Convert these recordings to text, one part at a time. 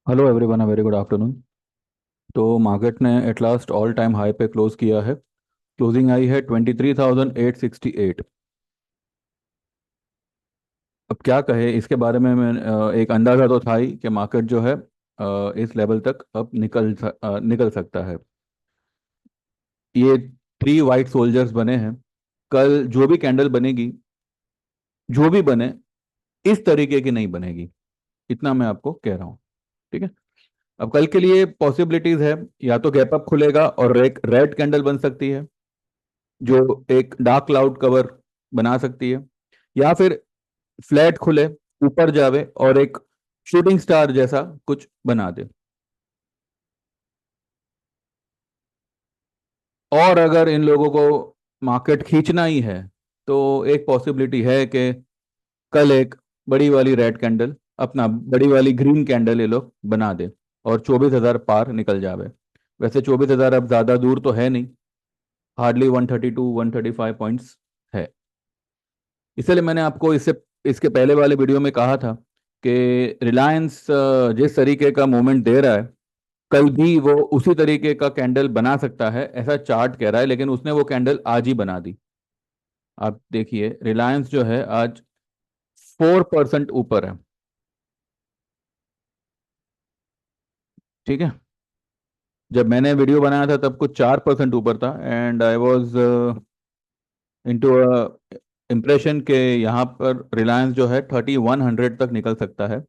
Hello everyone, very good afternoon. तो market ने at last all time high पे close किया है। क्लोजिंग आई है 23,868। अब क्या कहे इसके बारे में। मैं एक अंदाज़ा तो था ही कि मार्केट जो है इस लेवल तक अब निकल सकता है। ये थ्री वाइट सोल्जर्स बने हैं। कल जो भी कैंडल बनेगी, जो भी बने, इस तरीके की नहीं बनेगी। इतना मैं आपको कह रहा हूँ। ठीक है। अब कल के लिए पॉसिबिलिटीज है। या तो गैप अप खुलेगा और एक रेड कैंडल बन सकती है जो एक डार्क क्लाउड कवर बना सकती है, या फिर फ्लैट खुले, ऊपर जावे और एक शूटिंग स्टार जैसा कुछ बना दे। और अगर इन लोगों को मार्केट खींचना ही है तो एक पॉसिबिलिटी है कि कल एक बड़ी वाली रेड कैंडल, अपना बड़ी वाली ग्रीन कैंडल ये लोग बना दे और 24,000 पार निकल जावे। वैसे 24,000 अब ज़्यादा दूर तो है नहीं, हार्डली 132-135 पॉइंट्स है। इसलिए मैंने आपको इससे इसके पहले वाले वीडियो में कहा था कि रिलायंस जिस तरीके का मूवमेंट दे रहा है, कल भी वो उसी तरीके का कैंडल बना सकता है, ऐसा चार्ट कह रहा है। लेकिन उसने वो कैंडल आज ही बना दी। आप देखिए, रिलायंस जो है आज 4% ऊपर है। ठीक है। जब मैंने वीडियो बनाया था तब कुछ 4% ऊपर था, and I was into impression के यहाँ पर रिलायंस जो है 3,100 तक निकल सकता है।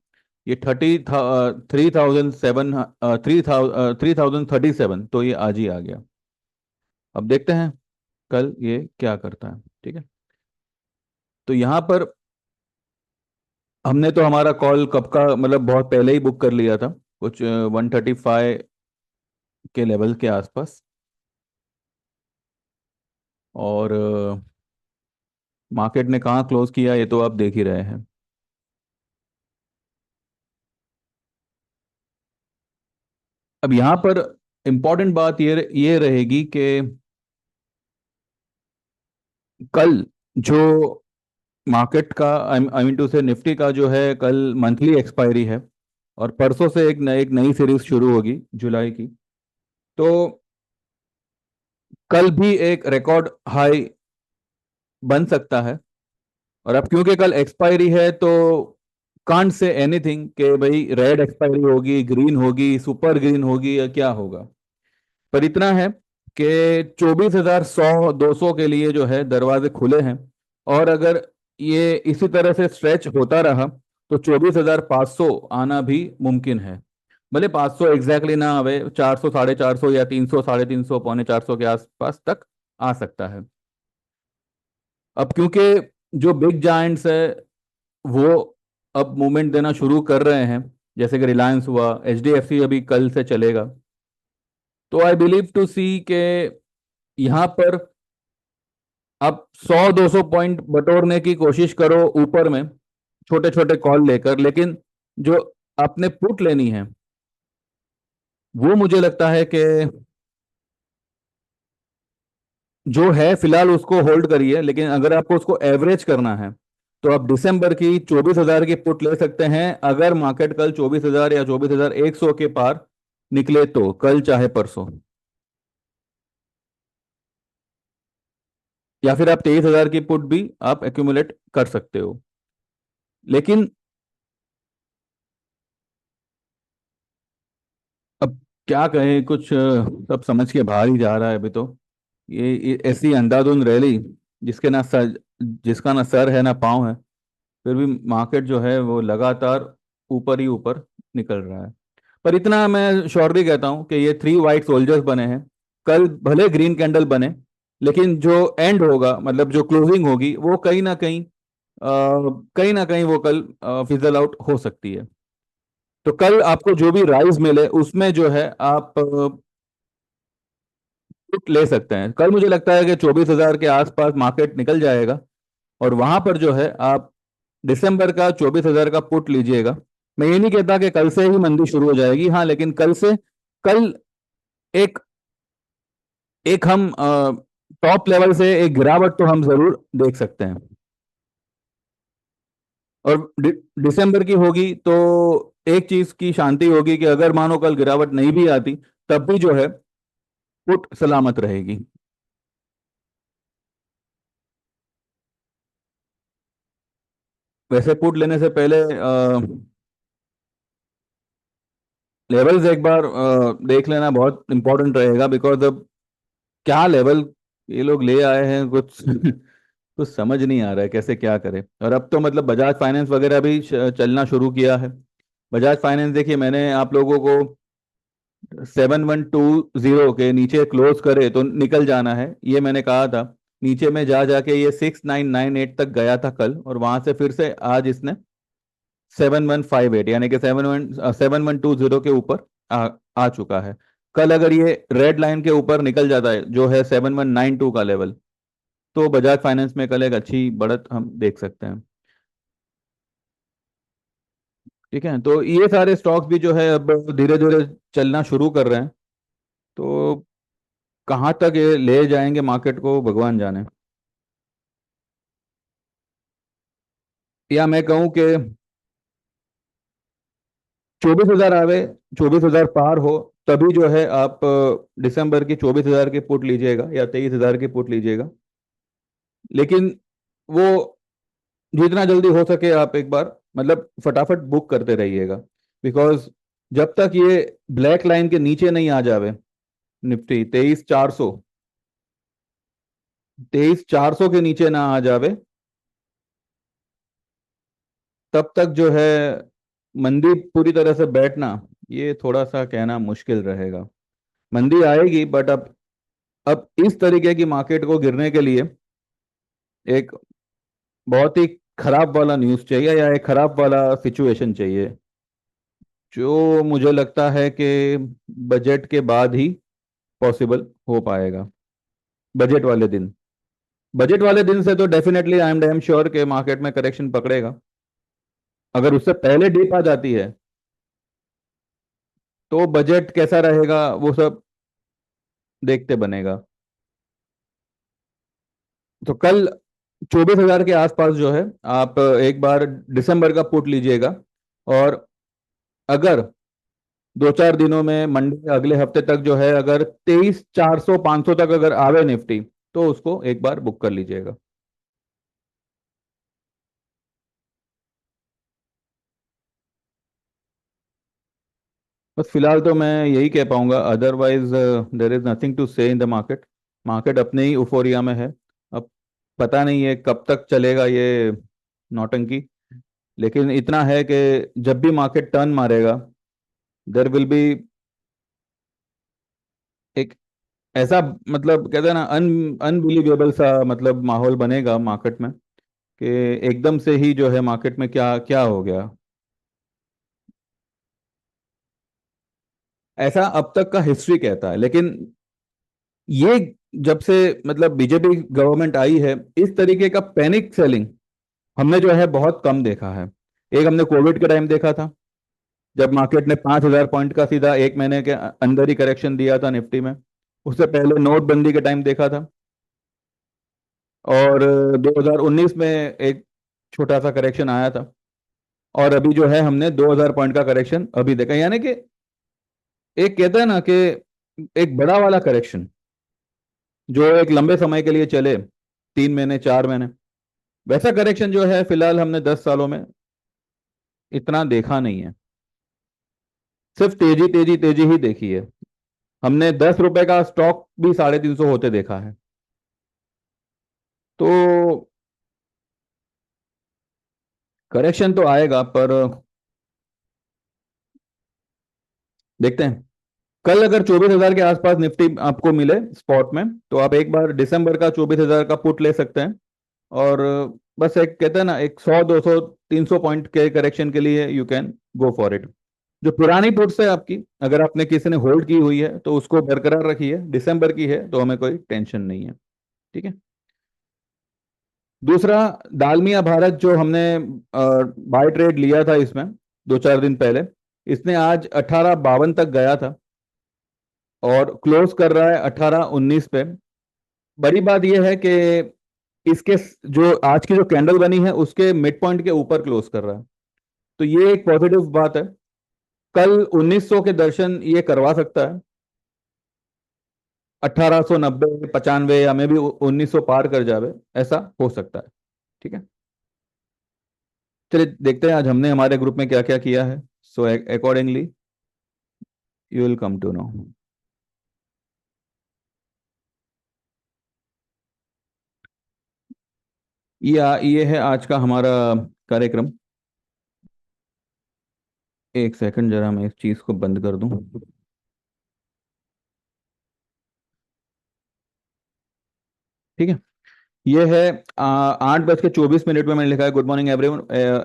ये 3,037, तो ये आज ही आ गया। अब देखते हैं कल ये क्या करता है। ठीक है। तो यहाँ पर हमने तो हमारा कॉल कब का, मतलब बहुत पहले ही बुक कर लिया था, कुछ 135 के लेवल के आसपास। और मार्केट ने कहाँ क्लोज किया ये तो आप देख ही रहे हैं। अब यहाँ पर इम्पोर्टेंट बात ये रहेगी कि कल जो मार्केट का, आई मीन टू से निफ्टी का जो है, कल मंथली एक्सपायरी है और परसों से एक नई सीरीज शुरू होगी जुलाई की। तो कल भी एक रिकॉर्ड हाई बन सकता है। और अब क्योंकि कल एक्सपायरी है तो कांट से एनीथिंग कि भाई रेड एक्सपायरी होगी, ग्रीन होगी, सुपर ग्रीन होगी, या क्या होगा। पर इतना है कि 24,100-200 के लिए जो है दरवाजे खुले हैं। और अगर ये इसी तरह से स्ट्रेच होता रहा तो 24,500 आना भी मुमकिन है। भले 500 एग्जैक्टली ना आवे, 400, 450 या 300, 350, 350 के आसपास तक आ सकता है। अब क्योंकि जो बिग जायंट्स है वो अब मूवमेंट देना शुरू कर रहे हैं, जैसे कि रिलायंस हुआ, एचडीएफसी अभी कल से चलेगा। तो आई बिलीव टू सी के यहाँ पर आप 100-200 पॉइंट बटोरने की कोशिश करो ऊपर में, छोटे छोटे कॉल लेकर। लेकिन जो आपने पुट लेनी है वो मुझे लगता है कि जो है फिलहाल उसको होल्ड करिए। लेकिन अगर आपको उसको एवरेज करना है तो आप दिसंबर की 24,000 की पुट ले सकते हैं, अगर मार्केट कल 24,000 या 24,100 के पार निकले तो, कल चाहे परसों। या फिर आप 23,000 की पुट भी आप एक्यूमुलेट कर सकते हो। लेकिन अब क्या कहें, कुछ सब समझ के बाहर ही जा रहा है अभी तो। ये ऐसी अंधाधुंध रैली जिसका ना सर है ना पाँव है, फिर भी मार्केट जो है वो लगातार ऊपर ही ऊपर निकल रहा है। पर इतना मैं श्योरली कहता हूं कि ये थ्री वाइट सोल्जर्स बने हैं। कल भले ग्रीन कैंडल बने, लेकिन जो एंड होगा, मतलब जो क्लोजिंग होगी, वो कहीं ना कहीं वो कल फिजल आउट हो सकती है। तो कल आपको जो भी राइज मिले उसमें जो है आप पुट ले सकते हैं। कल मुझे लगता है कि 24,000 के आसपास मार्केट निकल जाएगा और वहां पर जो है आप दिसंबर का 24,000 का पुट लीजिएगा। मैं ये नहीं कहता कि कल से ही मंदी शुरू हो जाएगी, हाँ, लेकिन कल एक एक हम टॉप लेवल से एक गिरावट तो हम जरूर देख सकते हैं। और दिसंबर की होगी तो एक चीज की शांति होगी कि अगर मानो कल गिरावट नहीं भी आती, तब भी जो है पुट सलामत रहेगी। वैसे पुट लेने से पहले लेवल्स एक बार देख लेना बहुत इंपॉर्टेंट रहेगा, बिकॉज अब क्या लेवल ये लोग ले आए हैं, कुछ कुछ समझ नहीं आ रहा है कैसे क्या करें। और अब तो मतलब बजाज फाइनेंस वगैरह भी चलना शुरू किया है। बजाज फाइनेंस देखिए, मैंने आप लोगों को 7120 के नीचे क्लोज करे तो निकल जाना है, ये मैंने कहा था। नीचे में जा जाके ये 6998 तक गया था कल, और वहां से फिर से आज इसने 7158 यानी कि 7120 के ऊपर आ चुका है। कल अगर ये रेड लाइन के ऊपर निकल जाता है जो है 7192 का लेवल, तो बजाज फाइनेंस में कल एक अच्छी बढ़त हम देख सकते हैं। ठीक है, तो ये सारे स्टॉक्स भी जो है अब धीरे धीरे चलना शुरू कर रहे हैं। तो कहाँ तक ये ले जाएंगे मार्केट को भगवान जाने। या मैं कहूँ कि 24,000 आवे, 24,000 पार हो, तभी जो है आप दिसंबर की 24,000 की पुट लीजिएगा या 23,000 की पुट लीजिएगा। लेकिन वो जितना जल्दी हो सके आप एक बार मतलब फटाफट बुक करते रहिएगा, बिकॉज जब तक ये ब्लैक लाइन के नीचे नहीं आ जावे, निफ्टी 23,400 के नीचे ना आ जावे, तब तक जो है मंदी पूरी तरह से बैठना, ये थोड़ा सा कहना मुश्किल रहेगा। मंदी आएगी, बट अब इस तरीके की मार्केट को गिरने के लिए एक बहुत ही खराब वाला न्यूज़ चाहिए या एक खराब वाला सिचुएशन चाहिए, जो मुझे लगता है कि बजट के बाद ही पॉसिबल हो पाएगा। बजट वाले दिन, बजट वाले दिन से तो definitely I am damn sure के मार्केट में करेक्शन पकड़ेगा। अगर उससे पहले डीप आ जाती है तो बजट कैसा रहेगा वो सब देखते बनेगा। तो कल 24,000 के आसपास जो है आप एक बार दिसंबर का पुट लीजिएगा। और अगर 2-4 दिनों में मंडे अगले हफ्ते तक जो है अगर 23,400 500 तक अगर आवे निफ्टी, तो उसको एक बार बुक कर लीजिएगा। बस फिलहाल तो मैं यही कह पाऊंगा, otherwise there is nothing to say in the market. Market अपने ही उफोरिया में है। अब पता नहीं है कब तक चलेगा ये नौटंकी, लेकिन इतना है कि जब भी मार्केट टर्न मारेगा, देर विल बी एक ऐसा मतलब कहते हैं ना अनबिलीवेबल सा मतलब माहौल बनेगा मार्केट में, कि एकदम से ही जो है मार्केट में क्या क्या हो गया। ऐसा अब तक का हिस्ट्री कहता है, लेकिन ये जब से मतलब बीजेपी गवर्नमेंट आई है, इस तरीके का पैनिक सेलिंग हमने जो है बहुत कम देखा है। एक हमने कोविड के टाइम देखा था, जब मार्केट ने 5,000 पॉइंट का सीधा एक महीने के अंदर ही करेक्शन दिया था निफ्टी में। उससे पहले नोटबंदी के टाइम देखा था। और 2019 में एक छोटा सा करेक्शन आया था। और अभी जो है हमने 2,000 पॉइंट का करेक्शन अभी देखा, यानी कि एक कहता है ना कि एक बड़ा वाला करेक्शन जो एक लंबे समय के लिए चले, 3 महीने 4 महीने, वैसा करेक्शन जो है फिलहाल हमने 10 सालों में इतना देखा नहीं है। सिर्फ तेजी तेजी तेजी ही देखी है। हमने 10 रुपए का स्टॉक भी 350 होते देखा है। तो करेक्शन तो आएगा, पर देखते हैं। कल अगर 24,000 के आसपास निफ्टी आपको मिले स्पॉट में, तो आप एक बार दिसंबर का 24,000 का पुट ले सकते हैं। और बस एक कहते हैं ना, एक 100 200 300 पॉइंट के करेक्शन के लिए you can go for it. जो पुरानी पुट्स है आपकी, अगर आपने किसी ने होल्ड की हुई है तो उसको बरकरार रखिए, दिसंबर की है तो हमें कोई टेंशन नहीं है। ठीक है। दूसरा, दालमिया भारत जो हमने बाय ट्रेड लिया था इसमें 2-4 दिन पहले, इसने आज 1852 तक गया था और क्लोज कर रहा है 1819 पे। बड़ी बात यह है कि इसके जो आज की जो कैंडल बनी है उसके मिड पॉइंट के ऊपर क्लोज कर रहा है, तो ये एक पॉजिटिव बात है। कल 1900 के दर्शन ये करवा सकता है, 1890 95 या मे भी 1900 पार कर जावे, ऐसा हो सकता है। ठीक है, चलिए देखते हैं आज हमने हमारे ग्रुप में क्या क्या किया है। So accordingly you will come to know. ये है आज का हमारा कार्यक्रम। एक सेकंड, जरा मैं इस चीज को बंद कर दूं। ठीक है, ये है 8:24 में मैंने लिखा है, good morning everyone.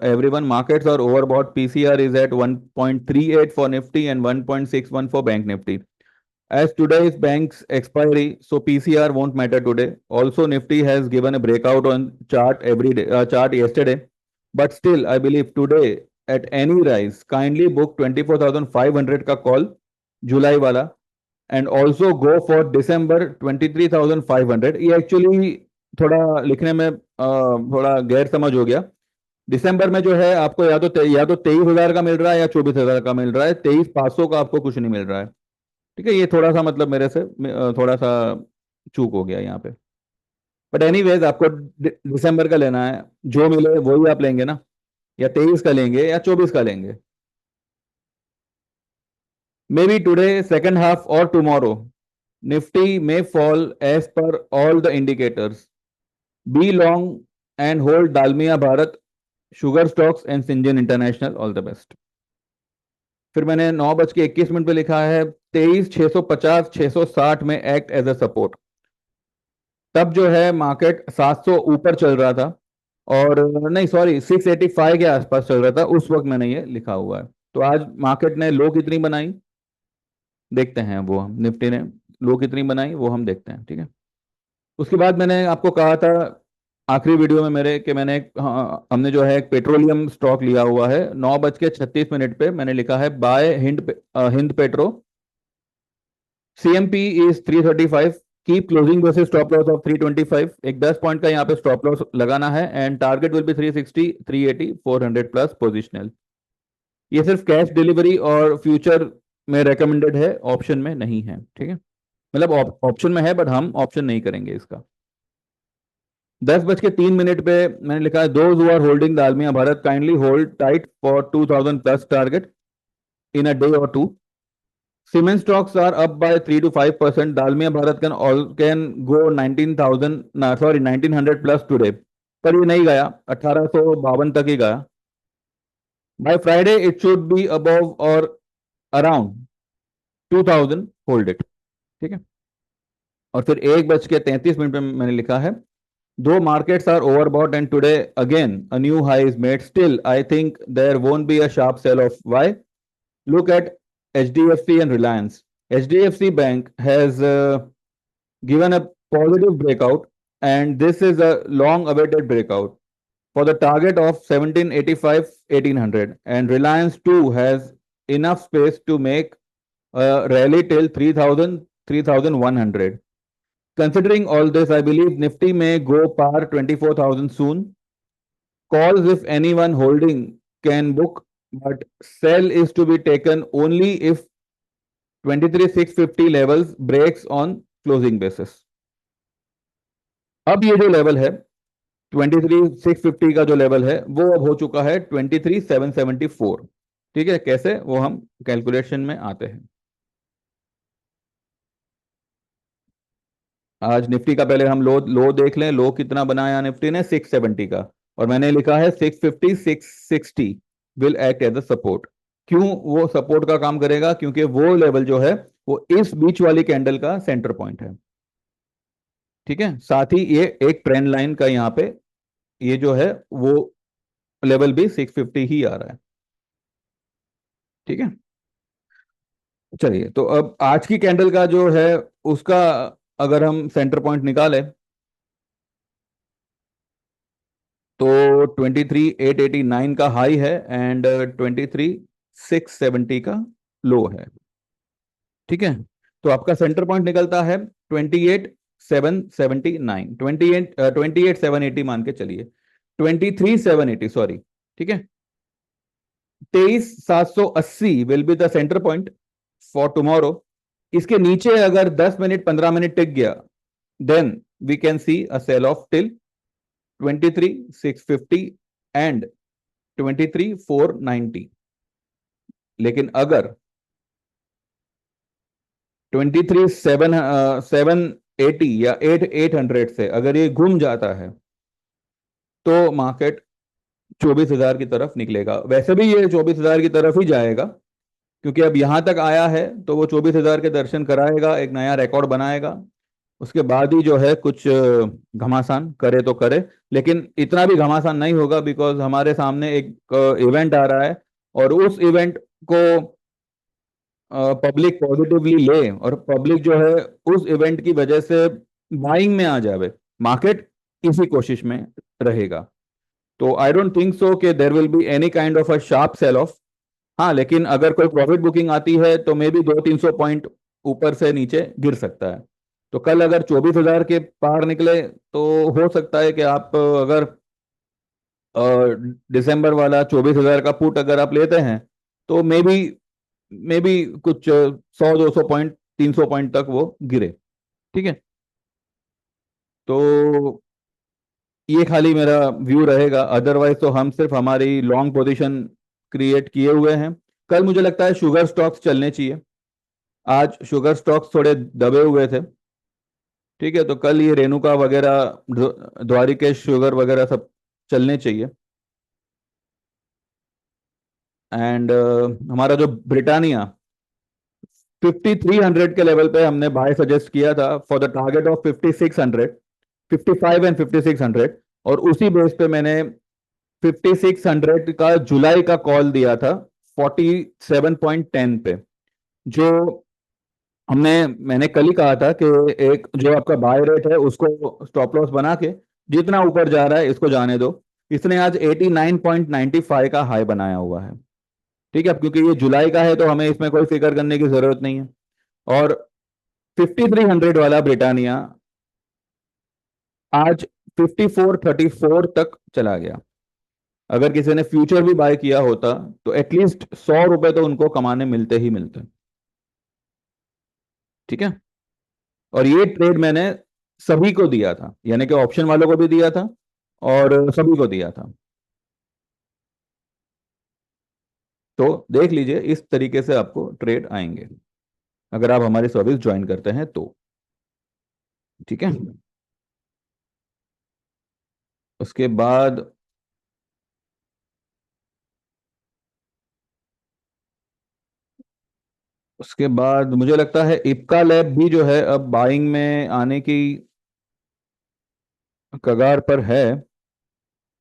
Everyone, markets are overbought, PCR is at 1.38 for Nifty and 1.61 for bank Nifty. As today is bank's expiry, so PCR won't matter today. Also, Nifty has given a breakout on chart yesterday, but still, I believe today at any rise, kindly book 24,500 का call, जुलाई वाला, and also go for December 23,500. ये actually थोड़ा लिखने में थोड़ा गैर समझ हो गया। दिसंबर में जो है आपको या तो 23,000 का मिल रहा है या 24,000 का मिल रहा है, 23,500 का आपको कुछ नहीं मिल रहा है। ठीक है, ये थोड़ा सा मतलब मेरे से थोड़ा सा चूक हो गया यहाँ पे। बट एनीवेज आपको दिसंबर का लेना है, जो मिले वही आप लेंगे ना, या 23 का लेंगे या 24 का लेंगे। Maybe today, second half और tomorrow, Nifty may fall as per all the indicators. Be long and hold Dalmia Bharat, sugar stocks and Syngene International. All the best. फिर मैंने 9:21 पे लिखा है 23,650 660 में एक्ट एज अ सपोर्ट। तब जो है मार्केट 700 ऊपर चल रहा था, और नहीं सॉरी 685 के आसपास चल रहा था, उस वक्त मैंने ये लिखा हुआ है। तो आज मार्केट ने लो कितनी बनाई देखते हैं, वो हम निफ्टी ने लो कितनी बनाई वो हम देखते हैं। ठीक है, उसके बाद मैंने आपको कहा था आखिरी वीडियो में मेरे कि हमने जो है एक पेट्रोलियम स्टॉक लिया हुआ है। 9:36 पे मैंने लिखा है buy Hind Petro, CMP is 335, keep closing versus stop loss of 325। एक 10 पॉइंट का यहाँ पे स्टॉप लॉस लगाना है, and target will be 360 380 400 plus positional. ये सिर्फ कैश डिलीवरी और फ्यूचर में रेकमेंडेड है, ऑप्शन में नहीं है। ठीक है, मतलब ऑप्शन में है बट हम ऑप्शन नहीं करेंगे इसका। 10:03 पे मैंने लिखा है those who are holding Dalmia Bharat kindly hold tight for 2000 plus target in a day or two. Siemens stocks are up by 3 to 5%. Dalmia Bharat can go 19,000, sorry 1900 plus today. पर ये नहीं गया, 1852 तक ही गया। By Friday it should be above or around 2000. Hold it. ठीक है, और फिर 1:33 पे मैंने लिखा है दो markets are overbought and today again a new high is made. Still, I think there won't be a sharp sell off. Why? Look at HDFC and Reliance. HDFC Bank has given a positive breakout, and this is a long awaited breakout for the target of 1785 1800, and Reliance too has enough space to make a rally till 3000 3100. Considering all this, I believe Nifty may go par 24,000 soon. Calls if anyone holding can book, but sell is to be taken only if 23,650 levels breaks on closing basis. अब ये जो level है 23,650 का जो level है वो अब हो चुका है 23,774। ठीक है, कैसे वो हम कैलकुलेशन में आते हैं। आज निफ्टी का पहले हम लो लो देख लें, लो कितना बनाया निफ्टी ने 670 का, और मैंने लिखा है 650 660 will act as a support. क्यों वो सपोर्ट का काम करेगा? क्योंकि वो लेवल जो है वो इस बीच वाली कैंडल का सेंटर पॉइंट है। ठीक है, साथ ही ये एक ट्रेंड लाइन का यहाँ पे ये जो है वो लेवल भी 650 ही आ रहा है। ठीक है, चलिए तो अब आज की कैंडल का जो है उसका अगर हम सेंटर पॉइंट निकालें तो 23,889 का हाई है एंड 23,670 का लो है। ठीक है, तो आपका सेंटर पॉइंट निकलता है 779, 28 780 मान के चलिए, 23 780, सॉरी। ठीक है, 23 780 will be the centre point for tomorrow. इसके नीचे अगर 10 मिनट 15 मिनट टिक गया, then we can see a sell off till 23 650 and 23 490। लेकिन अगर 23 780 या 800 से अगर ये घूम जाता है, तो मार्केट 24,000 की तरफ निकलेगा। वैसे भी ये 24,000 की तरफ ही जाएगा, क्योंकि अब यहां तक आया है तो वो 24,000 के दर्शन कराएगा, एक नया रिकॉर्ड बनाएगा। उसके बाद ही जो है कुछ घमासान करे तो करे, लेकिन इतना भी घमासान नहीं होगा, बिकॉज हमारे सामने एक इवेंट आ रहा है, और उस इवेंट को पब्लिक पॉजिटिवली ले, और पब्लिक जो है उस इवेंट की वजह से बाइंग में आ जावे, मार्केट इसी कोशिश में रहेगा। तो आई डोंट थिंक सो कि there will be any kind of a sharp sell off. हाँ, लेकिन अगर कोई प्रॉफिट बुकिंग आती है तो मे बी 200 300 पॉइंट ऊपर से नीचे गिर सकता है। तो कल अगर 24,000 के पार निकले तो हो सकता है कि आप अगर दिसंबर वाला 24,000 का पुट अगर आप लेते हैं, तो मे बी कुछ 100 200 पॉइंट 300 पॉइंट तक वो गिरे। ठीक है, तो ये खाली मेरा व्यू रहेगा, अदरवाइज तो हम सिर्फ हमारी लॉन्ग पोजीशन क्रिएट किए हुए हैं। कल मुझे लगता है शुगर स्टॉक्स चलने चाहिए। आज शुगर स्टॉक्स थोड़े दबे हुए थे। ठीक है, तो कल ये रेणुका वगैरह, द्वारिकेश शुगर वगैरह सब चलने चाहिए। एंड हमारा जो ब्रिटानिया 5300 के लेवल पे हमने बाय सजेस्ट किया था for the target of 5600, 55 and 5600, और उसी बेस पे मैंने 5600 का जुलाई का कॉल दिया था 47.10 पे। जो मैंने कल ही कहा था कि एक जो आपका बाय रेट है उसको स्टॉप लॉस बना के जितना ऊपर जा रहा है इसको जाने दो। इसने आज 89.95 का हाई बनाया हुआ है। ठीक है, अब क्योंकि ये जुलाई का है तो हमें इसमें कोई फिक्र करने की जरूरत नहीं है। और 5300 वाला ब्रिटानिया आज 5434 तक चला गया। अगर किसी ने फ्यूचर भी बाय किया होता तो एटलीस्ट 100 रुपए तो उनको कमाने मिलते ही मिलते। ठीक है, और ये ट्रेड मैंने सभी को दिया था, यानी कि ऑप्शन वालों को भी दिया था और सभी को दिया था। तो देख लीजिए, इस तरीके से आपको ट्रेड आएंगे अगर आप हमारी सर्विस ज्वाइन करते हैं तो। ठीक है, उसके बाद उसके बाद मुझे लगता है इप्का लैब भी जो है अब बाइंग में आने की कगार पर है।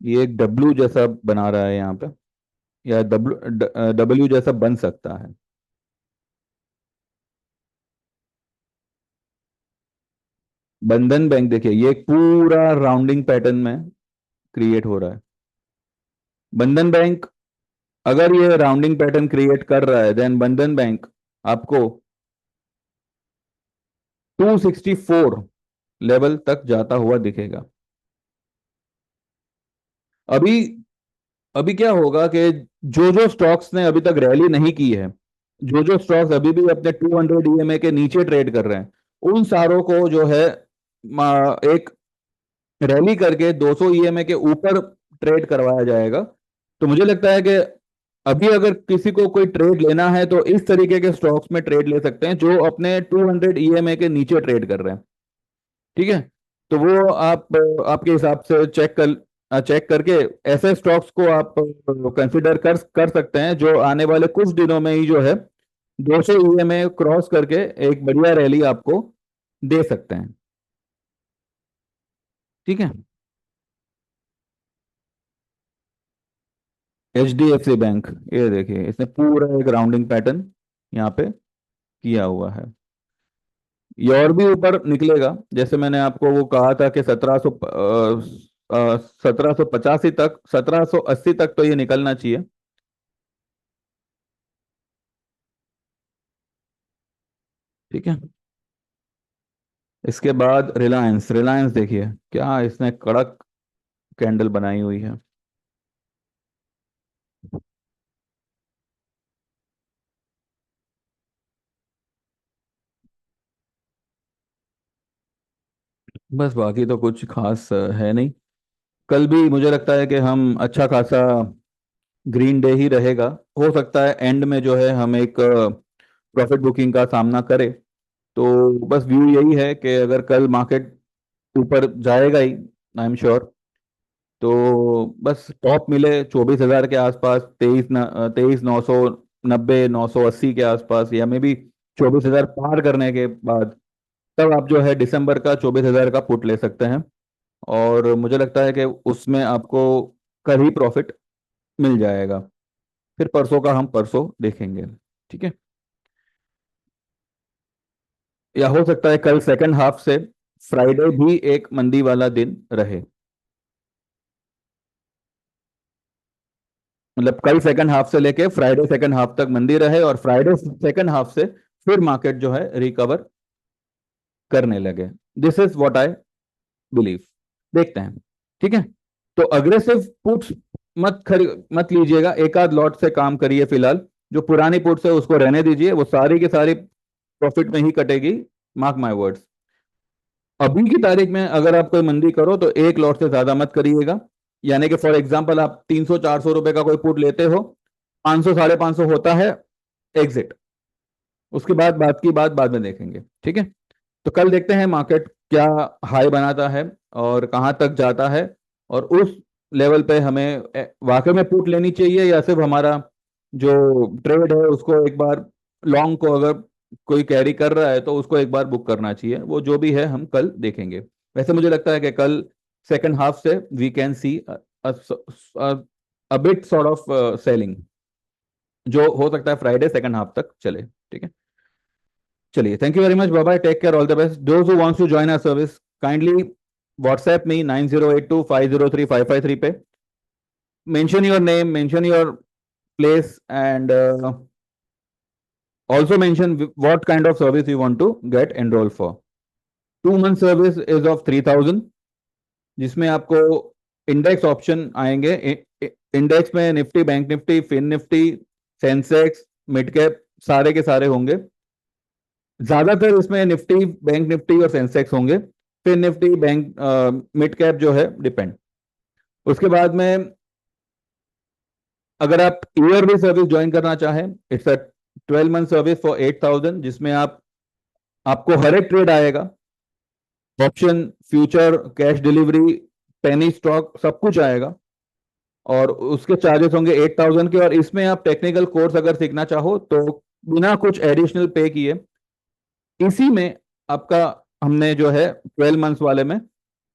ये एक डब्ल्यू जैसा बना रहा है यहाँ पे, या डब्ल्यू डब्ल्यू जैसा बन सकता है। बंधन बैंक देखिए, ये एक पूरा राउंडिंग पैटर्न में क्रिएट हो रहा है। बंधन बैंक अगर ये राउंडिंग पैटर्न क्रिएट कर रहा है, देन बंधन बैंक आपको 264 लेवल तक जाता हुआ दिखेगा। अभी अभी क्या होगा कि जो जो स्टॉक्स ने अभी तक रैली नहीं की है, जो जो स्टॉक्स अभी भी अपने 200 ईएमए के नीचे ट्रेड कर रहे हैं, उन सारों को जो है एक रैली करके 200 ईएमए के ऊपर ट्रेड करवाया जाएगा। तो मुझे लगता है कि अभी अगर किसी को कोई ट्रेड लेना है तो इस तरीके के स्टॉक्स में ट्रेड ले सकते हैं जो अपने 200 ईएमए के नीचे ट्रेड कर रहे हैं। ठीक है, तो वो आप आपके हिसाब से चेक करके ऐसे स्टॉक्स को आप कंसिडर कर सकते हैं जो आने वाले कुछ दिनों में ही जो है 200 ईएमए क्रॉस करके एक बढ़िया रैली आपको दे सकते हैं। ठीक है, HDFC बैंक, ये देखिए इसने पूरा एक राउंडिंग पैटर्न यहाँ पे किया हुआ है। ये और भी ऊपर निकलेगा, जैसे मैंने आपको वो कहा था कि 1785 तक, 1780 तक तो ये निकलना चाहिए। ठीक है, इसके बाद रिलायंस, रिलायंस देखिए क्या इसने कड़क कैंडल बनाई हुई है। बस बाकी तो कुछ खास है नहीं। कल भी मुझे लगता है कि हम अच्छा खासा ग्रीन डे ही रहेगा। हो सकता है एंड में जो है हम एक प्रॉफिट बुकिंग का सामना करें। तो बस व्यू यही है कि अगर कल मार्केट ऊपर जाएगा ही, आई एम श्योर, तो बस टॉप मिले 24,000 के आसपास, 23,990 980 के आसपास, या मे बी 24,000 पार करने के बाद तब आप जो है दिसंबर का 24,000 का पुट ले सकते हैं। और मुझे लगता है कि उसमें आपको कल ही प्रॉफिट मिल जाएगा। फिर परसों का हम परसों देखेंगे। ठीक है। या हो सकता है कल सेकंड हाफ से फ्राइडे भी एक मंदी वाला दिन रहे। मतलब कल सेकंड हाफ से लेके फ्राइडे सेकंड हाफ तक मंदी रहे, और फ्राइडे सेकंड हाफ से फिर मार्केट जो है रिकवर करने लगे। This is what I believe. देखते हैं। ठीक है। तो अग्रेसिव पुट्स मत लीजिएगा, एक आध लॉट से काम करिए फिलहाल। जो पुरानी पुट्स है उसको रहने दीजिए, वो सारी की सारी प्रॉफिट में ही कटेगी। Mark my words. अभी की तारीख में अगर आप कोई मंदी करो तो एक लॉट से ज्यादा मत करिएगा। यानी कि फॉर एग्जांपल आप 300 400 रुपए का कोई पुट लेते हो, 500 550 होता है, एग्जिट। उसके बाद बात की बात बाद में देखेंगे। ठीक है। तो कल देखते हैं मार्केट क्या हाई बनाता है और कहाँ तक जाता है, और उस लेवल पे हमें वाकई में पुट लेनी चाहिए, या सिर्फ हमारा जो ट्रेड है उसको एक बार, लॉन्ग को अगर कोई कैरी कर रहा है तो उसको एक बार बुक करना चाहिए। वो जो भी है हम कल देखेंगे। वैसे मुझे लगता है कि कल सेकंड हाफ से we can see a bit sort of selling, जो हो सकता है फ्राइडे सेकंड हाफ तक चले। ठीक है। चलिए, thank you very much, bye bye, take care, all the best. Those who wants to join our service kindly WhatsApp me 9082503553 पे। Mention your name, mention your place, and also mention what kind of service you want to get enrolled for. 2 month service is of 3,000, जिसमें आपको index option आएंगे। Index में Nifty, bank Nifty, fin Nifty, Sensex, mid cap, सारे के सारे होंगे। ज्यादातर इसमें निफ्टी, बैंक निफ्टी और सेंसेक्स होंगे। फिर निफ्टी, बैंक, मिड कैप जो है डिपेंड। उसके बाद में अगर आप ईयरली सर्विस ज्वाइन करना चाहें, it's a 12 month service for 8,000, जिसमें आपको हर एक ट्रेड आएगा, option, future, cash delivery, penny stock, सब कुछ आएगा। और उसके चार्जेस होंगे 8,000 के। और इसमें आप टेक्निकल कोर्स अगर सीखना चाहो तो बिना कुछ एडिशनल पे किए इसी में आपका, हमने जो है 12 मंथ्स वाले में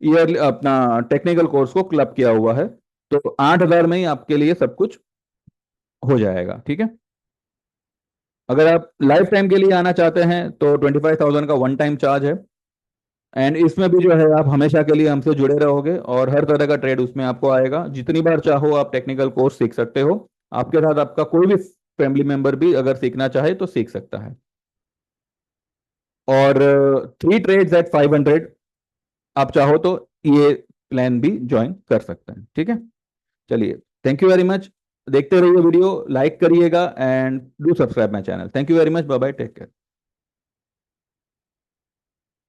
ईयरली अपना टेक्निकल कोर्स को क्लब किया हुआ है। तो 8,000 में ही आपके लिए सब कुछ हो जाएगा। ठीक है। अगर आप लाइफ टाइम के लिए आना चाहते हैं तो 25,000 का वन टाइम चार्ज है। एंड इसमें भी जो है आप हमेशा के लिए हमसे जुड़े रहोगे, और हर तरह का ट्रेड उसमें आपको आएगा। जितनी बार चाहो आप टेक्निकल कोर्स सीख सकते हो। आपके साथ आपका कोई भी फैमिली मेंबर भी अगर सीखना चाहे तो सीख सकता है। और 3 ट्रेड्स एट 500, आप चाहो तो ये प्लान भी ज्वाइन कर सकते हैं। ठीक है। चलिए, थैंक यू वेरी मच। देखते रहिए वीडियो, लाइक करिएगा, and do subscribe my channel. Thank you very much, bye bye, take care.